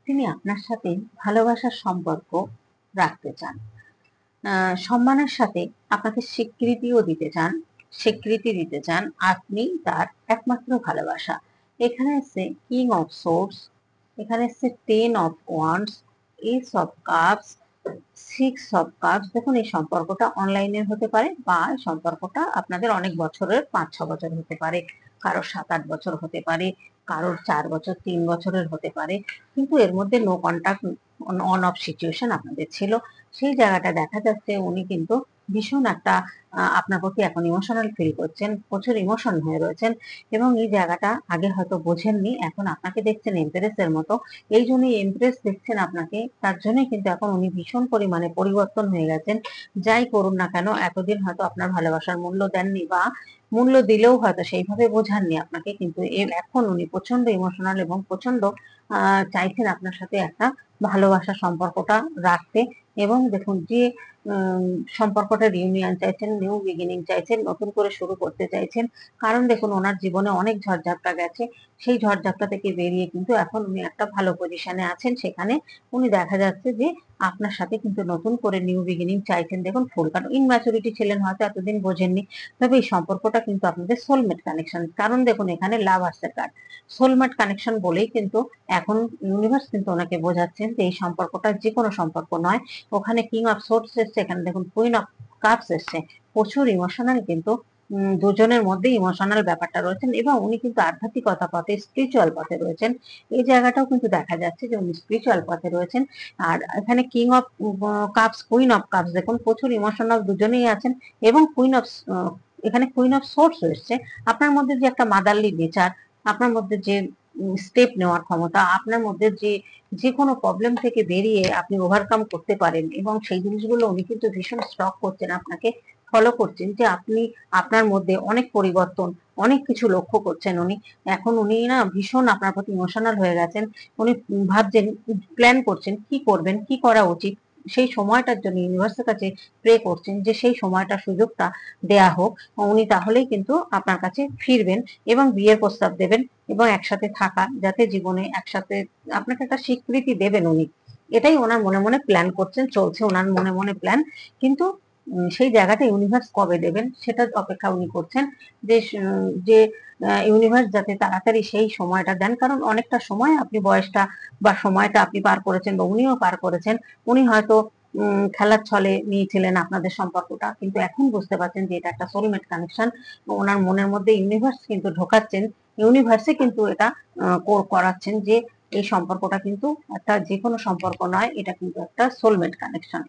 তিনি আপনার সাথে ভালোবাসার সম্পর্ক রাখতে চান, সম্মানের সাথে আপনাকে স্বীকৃতি দিতে চান আপনি তার একমাত্র ভালোবাসা। এখানে এসছে কিং অফ সোর্স, এখানে এসছে 10 of wands, S of cups, 6 of cups. দেখুন, এই সম্পর্কটা অনলাইনের হতে পারে বা এই সম্পর্কটা আপনাদের অনেক বছরের, 5-6 বছর হতে পারে, কারোর 7-8 বছর হতে পারে, কারোর 4 বছর 3 বছরের হতে পারে। কিন্তু এর মধ্যে no contact, on off situation আপনাদের ছিল। সেই জায়গাটা দেখা যাচ্ছে উনি কিন্তু ভীষণ একটা আপনার প্রতি এখন ইমোশনাল ফিল করছেন, প্রচুর ইমোশন হয়ে রয়েছেন এবং এই জায়গাটা আগে হয়তো বোঝেননি, এখন আপনাকে দেখছেন এমপ্রেসের মতো। এই জন্যই এমপ্রেস দেখছেন আপনাকে, তার জন্যই কিন্তু এখন উনি ভীষণ পরিমাণে পরিবর্তন হয়ে গেছেন। যাই করুন না কেন, এতদিন হয়তো আপনার ভালোবাসার মূল্য দেননি বা মূল্য দিলেও হয়তো সেইভাবে বোঝাননি আপনাকে, কিন্তু এখন উনি প্রচন্ড ইমোশনাল এবং প্রচন্ড চাইছেন আপনার সাথে একটা ভালোবাসার সম্পর্কটা রাখতে। এবং দেখুন, যে সম্পর্কটা রিউনিয়ন চাইছেন, নিউ বিগিনিং চাইছেন, নতুন করে শুরু করতে চাইছেন। কারণ দেখুন, ওনার জীবনে অনেক ঝড়ঝাপটা গেছে, সেই ঝড়ঝাপটা থেকে বেরিয়ে কিন্তু এখন উনি একটা ভালো পজিশনে আছেন। সেখানে উনি দেখা যাচ্ছে যে আপনার সাথে কিন্তু নতুন করে নিউ বিগিনিং চাইছেন। দেখুন, ফুল কারণ ইনম্যাচুরিটি ছিলেন, হয়তো এতদিন বোঝেননি। তবে এই সম্পর্কটা কিন্তু আপনাদের সোলমেট কানেকশন। কারণ দেখুন, এখানে লাভ আসছে কার্ড, সোলমেট কানেকশন বলেই কিন্তু এখন ইউনিভার্স কিন্তু ওনাকে বোঝাচ্ছেন যে এই সম্পর্কটা যে কোনো সম্পর্ক নয়। ওখানে কিং অফ সোর্স এসছে, এখানে দেখুন কুইন অফ কাপস এসছে। প্রচুর ইমোশনাল কিন্তু দুজনের মধ্যে ইমোশনাল ব্যাপারটা রয়েছেন এবং উনি কিন্তু আধ্যাত্মিকতা পথে, স্পিরিচুয়াল পথে রয়েছেন। এই জায়গাটাও কিন্তু দেখা যাচ্ছে যে উনি স্পিরিচুয়াল পথে রয়েছেন। আর এখানে king of cups, queen of cups, দেখুন প্রচুর ইমোশনাল দুজনেই আছেন। এবং এখানে কুইন অফ সোর্স এসছে। আপনার মধ্যে যে একটা মাদারলি নেচার, আপনার মধ্যে যে স্টেপ নেওয়ার ক্ষমতা, আপনার মধ্যে যে যে কোনো প্রবলেম থেকে বেরিয়ে আপনি ওভারকাম করতে পারেন, এবং সেই জিনিসগুলো উনি কিন্তু ভীষণ স্টক করছেন, আপনাকে ফলো করছেন যে আপনি, আপনার মধ্যে অনেক পরিবর্তন, অনেক কিছু লক্ষ্য করছেন উনি। এখন উনি না ভীষণ আপনার প্রতি ইমোশনাল হয়ে গেছেন। উনি ভাবছেন, প্ল্যান করছেন কি করবেন, কি করা উচিত। সেই সময়টার জন্য ইউনিভার্সের কাছে প্রে করছেন যে সেই সময়টা, সুযোগটা দেয়া হোক। উনি তাহলেই কিন্তু আপনার কাছে ফিরবেন এবং বিয়ের প্রস্তাব দেবেন এবং একসাথে থাকা, যাতে জীবনে একসাথে আপনাকে একটা স্বীকৃতি দেবেন উনি। এটাই ওনার মনে মনে প্ল্যান করছেন, চলছে ওনার মনে মনে প্ল্যান। কিন্তু সেই জায়গাটা ইউনিভার্স কবে দেবেন সেটা অপেক্ষা উনি করছেন, যে যে ইউনিভার্স যাতে তাড়াতাড়ি সেই সময়টা দেন। কারণ অনেকটা সময় আপনি বয়সটা বা সময়টা আপনি পার করেছেন বা উনিও পার করেছেন। উনি হয়তো খেলার ছলে নিয়েছিলেন আপনাদের সম্পর্কটা, কিন্তু এখন বুঝতে পারছেন যে এটা একটা সোলমেট কানেকশন। ওনার মনের মধ্যে ইউনিভার্স কিন্তু ঢোকাচ্ছেন, ইউনিভার্সে কিন্তু এটা করাচ্ছেন যে এই সম্পর্কটা কিন্তু একটা যে কোনো সম্পর্ক নয়, এটা কিন্তু একটা সোলমেট কানেকশন।